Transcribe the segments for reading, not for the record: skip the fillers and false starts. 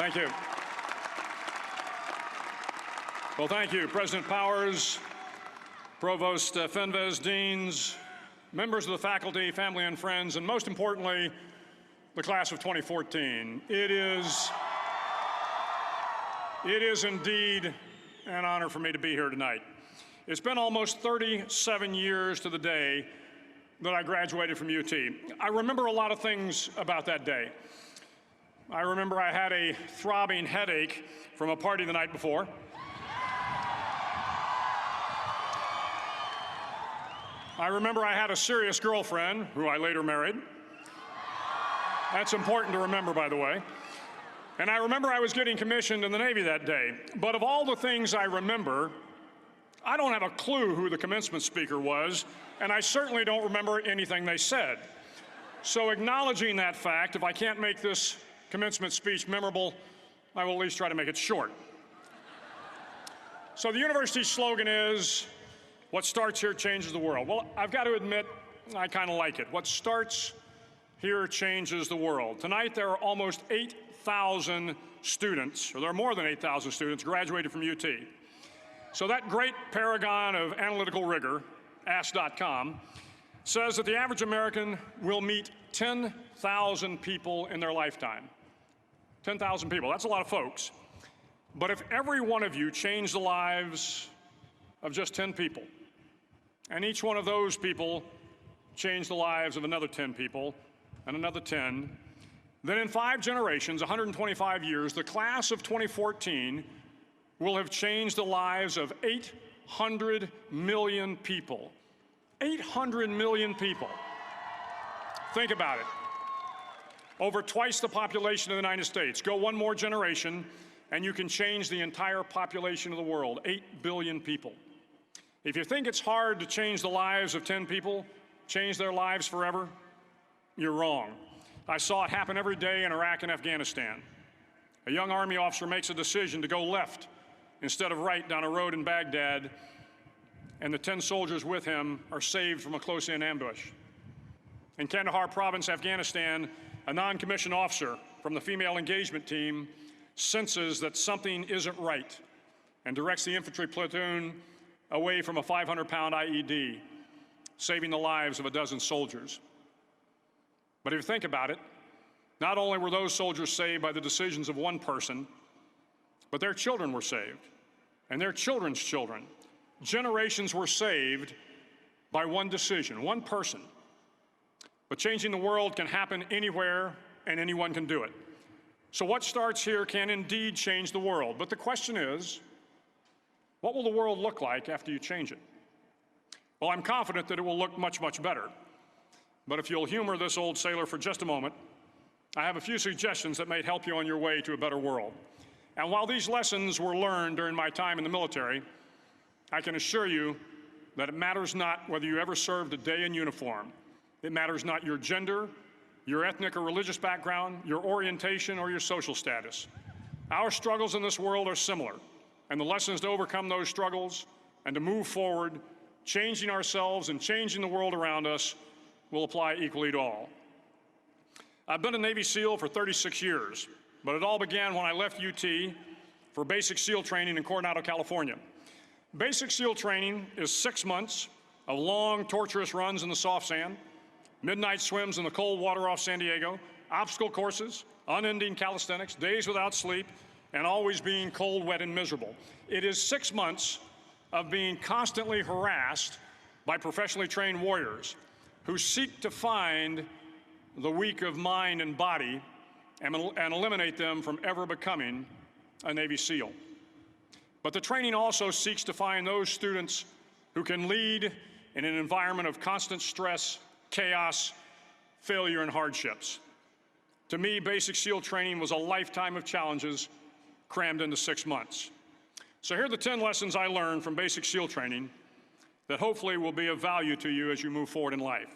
Thank you. Well, thank you, President Powers, Provost Fenves, deans, members of the faculty, family and friends, and most importantly, the class of 2014. It is indeed an honor for me to be here tonight. It's been almost 37 years to the day that I graduated from UT. I remember a lot of things about that day. I remember I had a throbbing headache from a party the night before. I remember I had a serious girlfriend, who I later married. That's important to remember, by the way. And I remember I was getting commissioned in the Navy that day. But of all the things I remember, I don't have a clue who the commencement speaker was, and I certainly don't remember anything they said. So acknowledging that fact, if I can't make this commencement speech memorable, I will at least try to make it short. So the university's slogan is, "What starts here changes the world." Well, I've got to admit, I kind of like it. What starts here changes the world. Tonight, there are almost 8,000 students, or there are more than 8,000 students graduated from UT. So that great paragon of analytical rigor, Ask.com, says that the average American will meet 10,000 people in their lifetime. 10,000 people, that's a lot of folks. But if every one of you changed the lives of just 10 people, and each one of those people changed the lives of another 10 people, and another 10, then in 5 generations, 125 years, the class of 2014 will have changed the lives of 800 million people. 800 million people. Think about it. Over twice the population of the United States. Go one more generation, and you can change the entire population of the world, 8 billion people. If you think it's hard to change the lives of 10 people, change their lives forever, you're wrong. I saw it happen every day in Iraq and Afghanistan. A young Army officer makes a decision to go left instead of right down a road in Baghdad, and the 10 soldiers with him are saved from a close-in ambush. In Kandahar province, Afghanistan, a non-commissioned officer from the female engagement team senses that something isn't right and directs the infantry platoon away from a 500-pound IED, saving the lives of a dozen soldiers. But if you think about it, not only were those soldiers saved by the decisions of one person, but their children were saved, and their children's children. Generations were saved by one decision, one person. But changing the world can happen anywhere, and anyone can do it. So what starts here can indeed change the world. But the question is, what will the world look like after you change it? Well, I'm confident that it will look much, much better. But if you'll humor this old sailor for just a moment, I have a few suggestions that may help you on your way to a better world. And while these lessons were learned during my time in the military, I can assure you that it matters not whether you ever served a day in uniform. It matters not your gender, your ethnic or religious background, your orientation, or your social status. Our struggles in this world are similar, and the lessons to overcome those struggles and to move forward, changing ourselves and changing the world around us, will apply equally to all. I've been a Navy SEAL for 36 years, but it all began when I left UT for basic SEAL training in Coronado, California. Basic SEAL training is 6 months of long, torturous runs in the soft sand, midnight swims in the cold water off San Diego, obstacle courses, unending calisthenics, days without sleep, and always being cold, wet, and miserable. It is 6 months of being constantly harassed by professionally trained warriors who seek to find the weak of mind and body and eliminate them from ever becoming a Navy SEAL. But the training also seeks to find those students who can lead in an environment of constant stress, chaos, failure, and hardships. To me, basic SEAL training was a lifetime of challenges crammed into 6 months. So here are the 10 lessons I learned from basic SEAL training that hopefully will be of value to you as you move forward in life.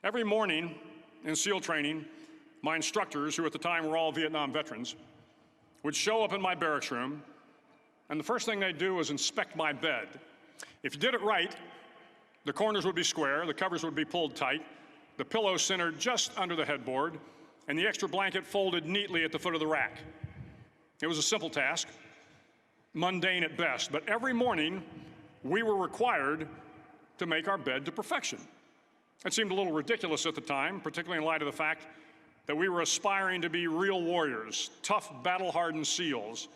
Every morning in SEAL training, my instructors, who at the time were all Vietnam veterans, would show up in my barracks room, and the first thing they'd do was inspect my bed. If you did it right, the corners would be square, the covers would be pulled tight, the pillow centered just under the headboard, and the extra blanket folded neatly at the foot of the rack. It was a simple task, mundane at best, but every morning we were required to make our bed to perfection. It seemed a little ridiculous at the time, particularly in light of the fact that we were aspiring to be real warriors, tough, battle-hardened SEALs.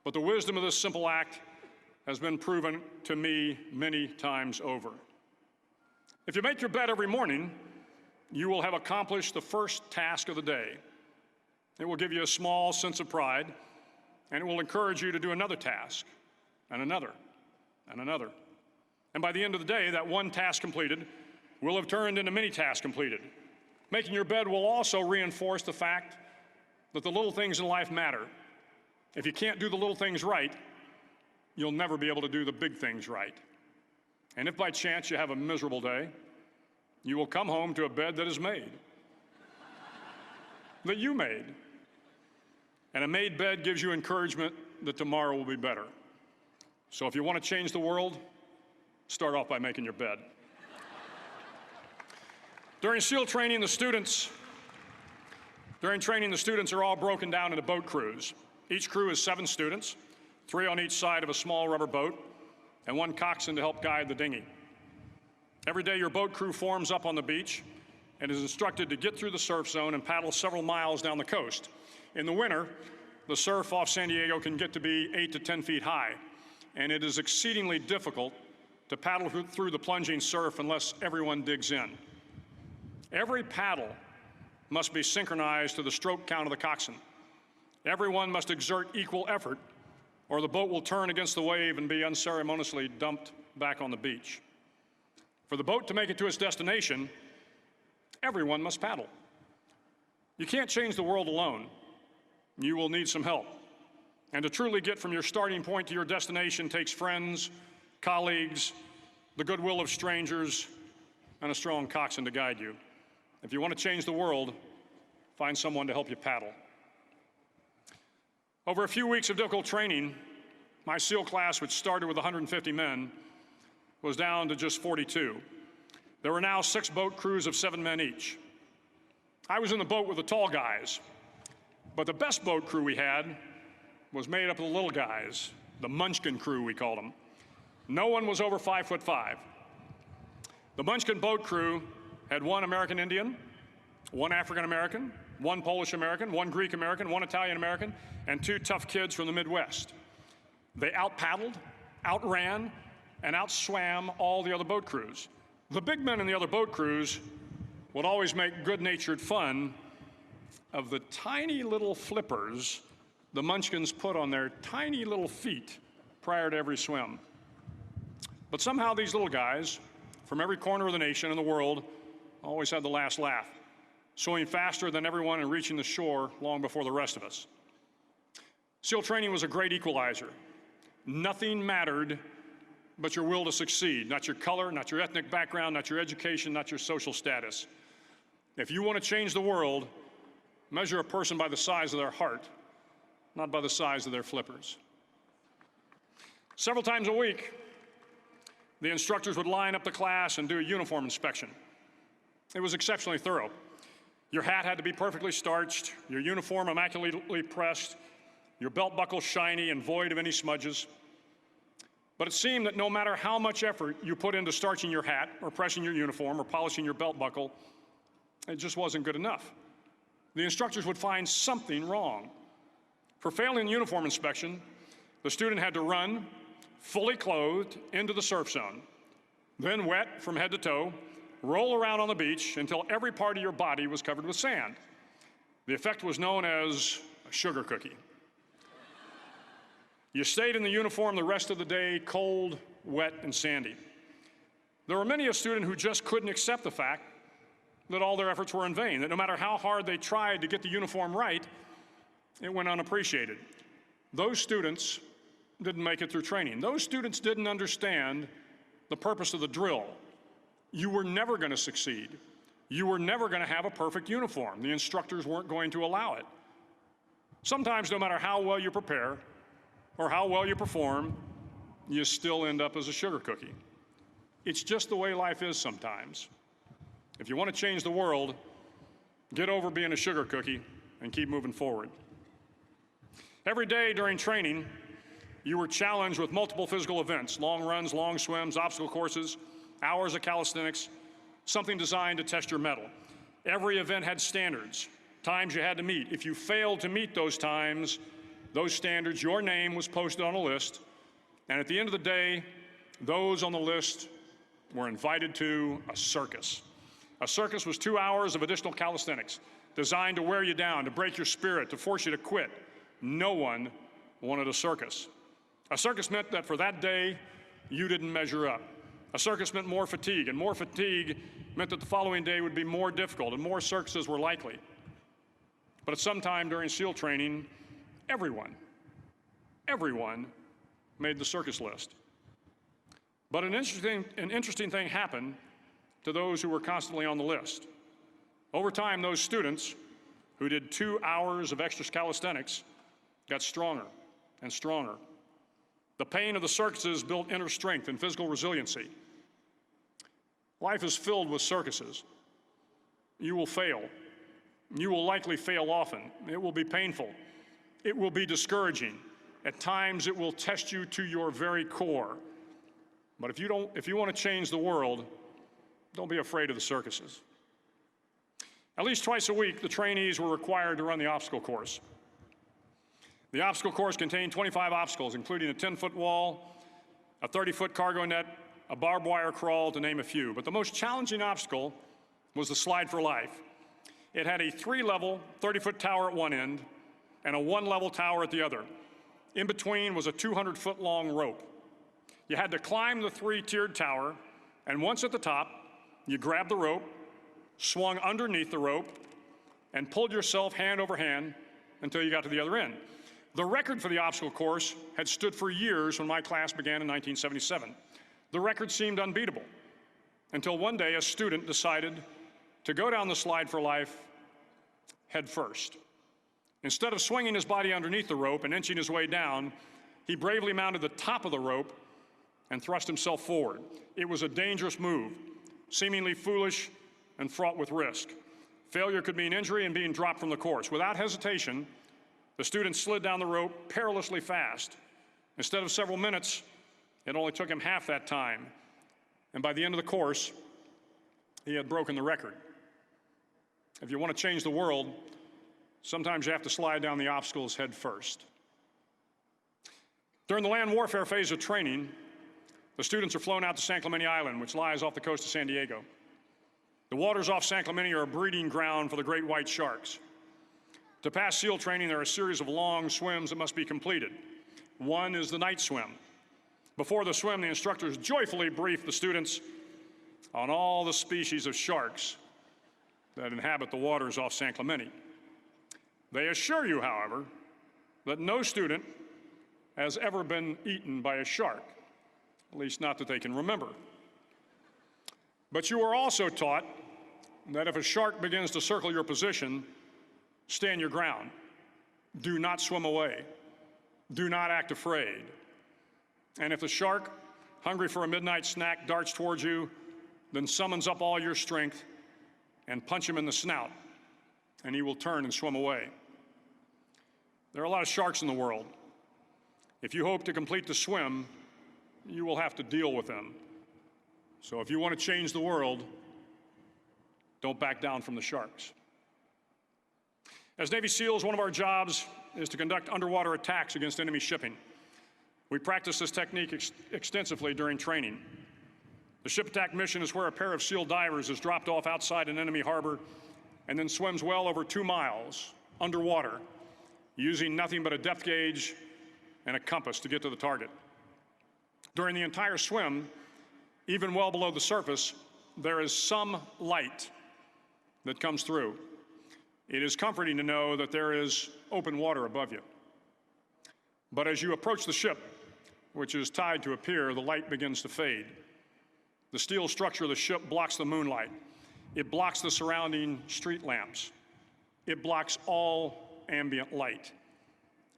But the wisdom of this simple act has been proven to me many times over. If you make your bed every morning, you will have accomplished the first task of the day. It will give you a small sense of pride, and it will encourage you to do another task, and another, and another. And by the end of the day, that one task completed will have turned into many tasks completed. Making your bed will also reinforce the fact that the little things in life matter. If you can't do the little things right, you'll never be able to do the big things right. And if by chance you have a miserable day, you will come home to a bed that is made, that you made. And a made bed gives you encouragement that tomorrow will be better. So if you want to change the world, start off by making your bed. During SEAL training, the students are all broken down into boat crews. Each crew is 7 students, 3 on each side of a small rubber boat, and 1 coxswain to help guide the dinghy. Every day, your boat crew forms up on the beach and is instructed to get through the surf zone and paddle several miles down the coast. In the winter, the surf off San Diego can get to be 8 to 10 feet high, and it is exceedingly difficult to paddle through the plunging surf unless everyone digs in. Every paddle must be synchronized to the stroke count of the coxswain. Everyone must exert equal effort, or the boat will turn against the wave and be unceremoniously dumped back on the beach. For the boat to make it to its destination, everyone must paddle. You can't change the world alone. You will need some help. And to truly get from your starting point to your destination takes friends, colleagues, the goodwill of strangers, and a strong coxswain to guide you. If you want to change the world, find someone to help you paddle. Over a few weeks of difficult training, my SEAL class, which started with 150 men, was down to just 42. There were now 6 boat crews of 7 men each. I was in the boat with the tall guys, but the best boat crew we had was made up of the little guys, the Munchkin crew, we called them. No one was over 5'5". The Munchkin boat crew had 1 American Indian, 1 African American, 1 Polish American, 1 Greek American, 1 Italian American, and 2 tough kids from the Midwest. They out-paddled, outran, and outswam all the other boat crews. The big men in the other boat crews would always make good-natured fun of the tiny little flippers the Munchkins put on their tiny little feet prior to every swim. But somehow these little guys from every corner of the nation and the world always had the last laugh, swimming faster than everyone and reaching the shore long before the rest of us. SEAL training was a great equalizer. Nothing mattered but your will to succeed, not your color, not your ethnic background, not your education, not your social status. If you want to change the world, measure a person by the size of their heart, not by the size of their flippers. Several times a week, the instructors would line up the class and do a uniform inspection. It was exceptionally thorough. Your hat had to be perfectly starched, your uniform immaculately pressed, your belt buckle shiny and void of any smudges. But it seemed that no matter how much effort you put into starching your hat or pressing your uniform or polishing your belt buckle, it just wasn't good enough. The instructors would find something wrong. For failing the uniform inspection, the student had to run, fully clothed, into the surf zone, then wet from head to toe, roll around on the beach until every part of your body was covered with sand. The effect was known as a sugar cookie. You stayed in the uniform the rest of the day, cold, wet, and sandy. There were many a student who just couldn't accept the fact that all their efforts were in vain, that no matter how hard they tried to get the uniform right, it went unappreciated. Those students didn't make it through training. Those students didn't understand the purpose of the drill. You were never going to succeed. You were never going to have a perfect uniform. The instructors weren't going to allow it. Sometimes, no matter how well you prepare or how well you perform, you still end up as a sugar cookie. It's just the way life is sometimes. If you want to change the world, Get over being a sugar cookie and keep moving forward. Every day during training, you were challenged with multiple physical events: long runs, long swims, obstacle courses, hours of calisthenics, something designed to test your mettle. Every event had standards, times you had to meet. If you failed to meet those times, those standards, your name was posted on a list, and at the end of the day, those on the list were invited to a circus. A circus was 2 hours of additional calisthenics, designed to wear you down, to break your spirit, to force you to quit. No one wanted a circus. A circus meant that for that day, you didn't measure up. A circus meant more fatigue, and more fatigue meant that the following day would be more difficult, and more circuses were likely. But at some time during SEAL training, everyone made the circus list. But an interesting thing happened to those who were constantly on the list. Over time, those students who did 2 hours of extra calisthenics got stronger and stronger. The pain of the circuses built inner strength and physical resiliency. Life is filled with circuses. You will fail. You will likely fail often. It will be painful. It will be discouraging. At times, it will test you to your very core. But if you want to change the world, don't be afraid of the circuses. At least twice a week, the trainees were required to run the obstacle course. The obstacle course contained 25 obstacles, including a 10-foot wall, a 30-foot cargo net, a barbed wire crawl, to name a few. But the most challenging obstacle was the slide for life. It had a 3-level, 30-foot tower at one end and a 1-level tower at the other. In between was a 200-foot-long rope. You had to climb the 3-tiered tower, and once at the top, you grabbed the rope, swung underneath the rope, and pulled yourself hand over hand until you got to the other end. The record for the obstacle course had stood for years when my class began in 1977. The record seemed unbeatable until one day a student decided to go down the slide for life head first. Instead of swinging his body underneath the rope and inching his way down, he bravely mounted the top of the rope and thrust himself forward. It was a dangerous move, seemingly foolish and fraught with risk. Failure could mean injury and being dropped from the course. Without hesitation, the student slid down the rope perilously fast. Instead of several minutes, it only took him half that time. And by the end of the course, he had broken the record. If you want to change the world, sometimes you have to slide down the obstacles head first. During the land warfare phase of training, the students are flown out to San Clemente Island, which lies off the coast of San Diego. The waters off San Clemente are a breeding ground for the great white sharks. To pass SEAL training, there are a series of long swims that must be completed. One is the night swim. Before the swim, the instructors joyfully brief the students on all the species of sharks that inhabit the waters off San Clemente. They assure you, however, that no student has ever been eaten by a shark, at least not that they can remember. But you are also taught that if a shark begins to circle your position, stand your ground. Do not swim away. Do not act afraid. And if the shark, hungry for a midnight snack, darts towards you, then summons up all your strength and punch him in the snout, and he will turn and swim away. There are a lot of sharks in the world. If you hope to complete the swim, you will have to deal with them. So if you want to change the world, don't back down from the sharks. As Navy SEALs, one of our jobs is to conduct underwater attacks against enemy shipping. We practice this technique extensively during training. The ship attack mission is where a pair of SEAL divers is dropped off outside an enemy harbor and then swims well over 2 miles underwater, using nothing but a depth gauge and a compass to get to the target. During the entire swim, even well below the surface, there is some light that comes through. It is comforting to know that there is open water above you. But as you approach the ship, which is tied to a pier, the light begins to fade. The steel structure of the ship blocks the moonlight. It blocks the surrounding street lamps. It blocks all ambient light.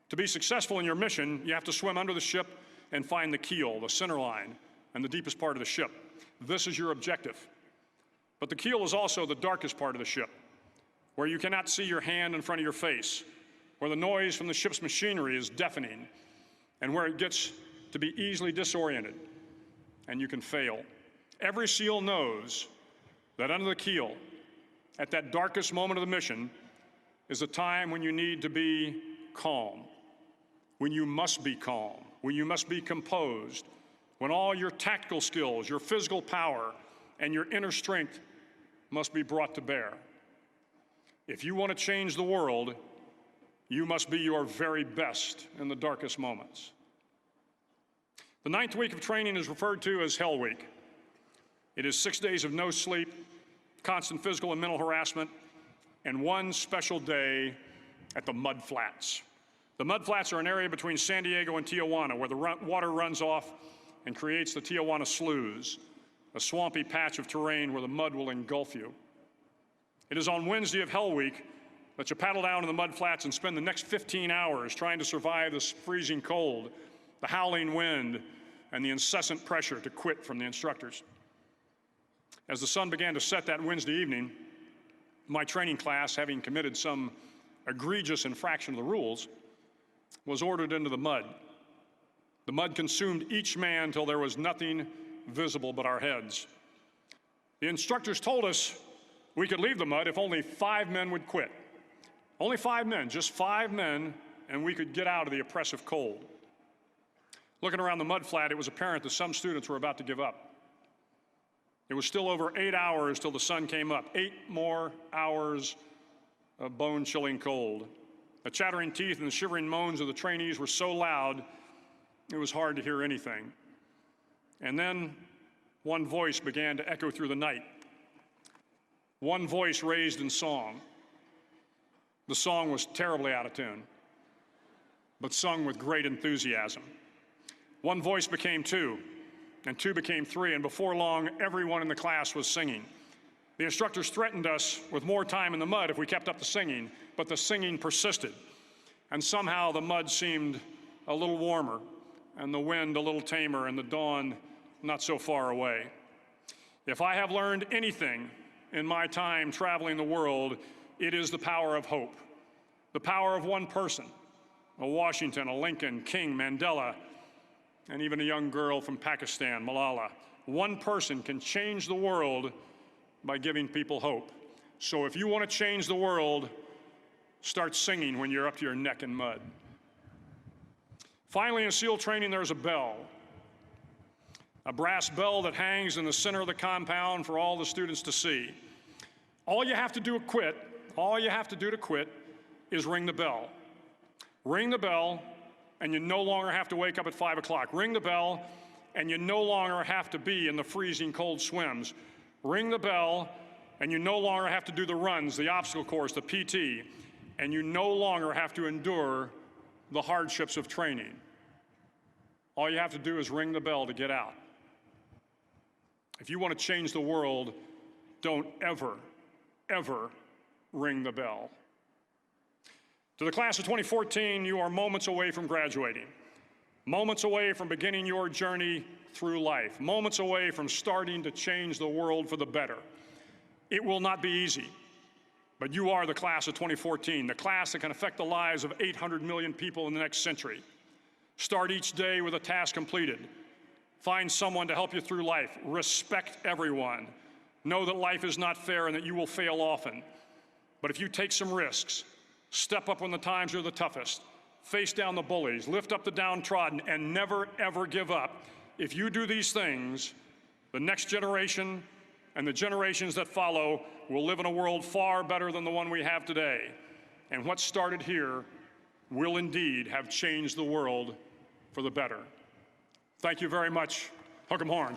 To be successful in your mission, you have to swim under the ship and find the keel, the center line, and the deepest part of the ship. This is your objective. But the keel is also the darkest part of the ship. where you cannot see your hand in front of your face, where the noise from the ship's machinery is deafening, and where it gets to be easily disoriented, and you can fail. Every SEAL knows that under the keel, at that darkest moment of the mission, is a time when you need to be calm, when you must be calm, when you must be composed, when all your tactical skills, your physical power, and your inner strength must be brought to bear. If you want to change the world, you must be your very best in the darkest moments. The 9th week of training is referred to as Hell Week. It is 6 days of no sleep, constant physical and mental harassment, and one special day at the Mud Flats. The Mud Flats are an area between San Diego and Tijuana where the water runs off and creates the Tijuana Sloughs, a swampy patch of terrain where the mud will engulf you. It is on Wednesday of Hell Week that you paddle down to the Mud Flats and spend the next 15 hours trying to survive this freezing cold, the howling wind, and the incessant pressure to quit from the instructors. As the sun began to set that Wednesday evening, my training class, having committed some egregious infraction of the rules, was ordered into the mud. The mud consumed each man till there was nothing visible but our heads. The instructors told us we could leave the mud if only 5 men would quit. Only 5 men, just 5 men, and we could get out of the oppressive cold. Looking around the mud flat, it was apparent that some students were about to give up. It was still over 8 hours till the sun came up. 8 more hours of bone-chilling cold. The chattering teeth and the shivering moans of the trainees were so loud, it was hard to hear anything. And then one voice began to echo through the night. One voice raised in song. The song was terribly out of tune, but sung with great enthusiasm. One voice became 2, and 2 became 3, and before long, everyone in the class was singing. The instructors threatened us with more time in the mud if we kept up the singing, but the singing persisted. And somehow the mud seemed a little warmer, and the wind a little tamer, and the dawn not so far away. If I have learned anything in my time traveling the world, it is the power of hope. The power of one person, a Washington, a Lincoln, King, Mandela, and even a young girl from Pakistan, Malala. One person can change the world by giving people hope. So if you want to change the world, start singing when you're up to your neck in mud. Finally, in SEAL training, there's a bell. A brass bell that hangs in the center of the compound for all the students to see. All you have to do to quit is ring the bell. Ring the bell, and you no longer have to wake up at 5 o'clock. Ring the bell, and you no longer have to be in the freezing cold swims. Ring the bell, and you no longer have to do the runs, the obstacle course, the PT, and you no longer have to endure the hardships of training. All you have to do is ring the bell to get out. If you want to change the world, don't ever, ever ring the bell. To the class of 2014, you are moments away from graduating, moments away from beginning your journey through life, moments away from starting to change the world for the better. It will not be easy, but you are the class of 2014, the class that can affect the lives of 800 million people in the next century. Start each day with a task completed. Find someone to help you through life. Respect everyone. Know that life is not fair and that you will fail often. But if you take some risks, step up when the times are the toughest, face down the bullies, lift up the downtrodden, and never, ever give up. If you do these things, the next generation and the generations that follow will live in a world far better than the one we have today. And what started here will indeed have changed the world for the better. Thank you very much. Hook 'em horns.